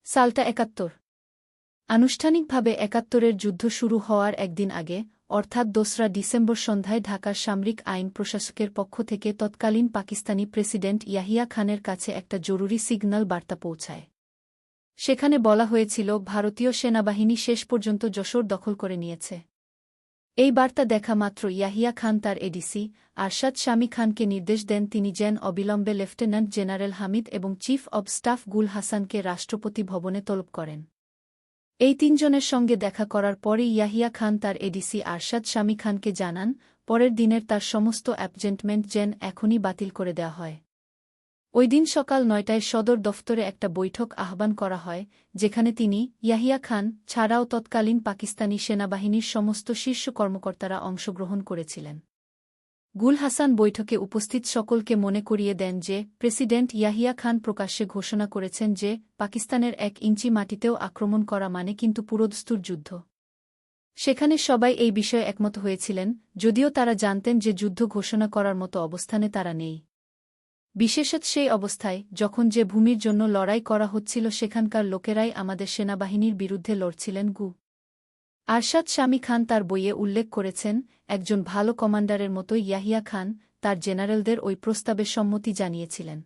সালটা ৭১। আনুষ্ঠানিকভাবে ৭১-এর যুদ্ধ শুরু হওয়ার একদিন আগে, অর্থাৎ ২রা ডিসেম্বর সন্ধ্যায় ঢাকার সামরিক আইন প্রশাসকের পক্ষ থেকে তৎকালীন পাকিস্তানি প্রেসিডেন্ট ইয়াহিয়া খানের কাছে একটা জরুরি সিগন্যাল বার্তা পৌঁছায়। সেখানে বলা হয়েছিল ভারতীয় সেনাবাহিনী শেষ পর্যন্ত যশোর দখল করে নিয়েছে। এই বার্তা দেখা মাত্র ইয়াহিয়া খান তার এডিসি আরশাদ শামী খানকে নির্দেশ দেন তিনি যেন অবিলম্বে লেফটেন্যান্ট জেনারেল হামিদ এবং চিফ অব স্টাফ গুল হাসানকে রাষ্ট্রপতি ভবনে তলব করেন। এই তিনজনের সঙ্গে দেখা করার পরই ইয়াহিয়া খান তার এডিসি আরশাদ শামী খানকে জানান পরের দিনের তার সমস্ত অ্যাপয়েন্টমেন্ট যেন এখনই বাতিল করে দেওয়া হয়। ওই দিন সকাল ৯টায় সদর দফতরে একটা বৈঠক আহ্বান করা হয়, যেখানে তিনি, ইয়াহিয়া খান ছাড়াও তৎকালীন পাকিস্তানি সেনাবাহিনীর সমস্ত শীর্ষ কর্মকর্তারা অংশগ্রহণ করেছিলেন। গুল হাসান বৈঠকে উপস্থিত সকলকে মনে করিয়ে দেন যে প্রেসিডেন্ট ইয়াহিয়া খান প্রকাশ্যে ঘোষণা করেছেন যে পাকিস্তানের ১ ইঞ্চি মাটিতেও আক্রমণ করা মানে কিন্তু পুরোদস্তুর যুদ্ধ। সেখানে সবাই এই বিষয়ে একমত হয়েছিলেন, যদিও তারা জানতেন যে যুদ্ধ ঘোষণা করার মতো অবস্থানে তারা নেই। বিশেষত সেই অবস্থায়, যখন যে ভূমির জন্য লড়াই করা হচ্ছিল সেখানকার লোকেরাই আমাদের সেনাবাহিনীর বিরুদ্ধে লড়ছিলেন। আরশাদ শামী খান তার বইয়ে উল্লেখ করেছেন, একজন ভালো কমান্ডারের মতোই ইয়াহিয়া খান তার জেনারেলদের ওই প্রস্তাবে সম্মতি জানিয়েছিলেন।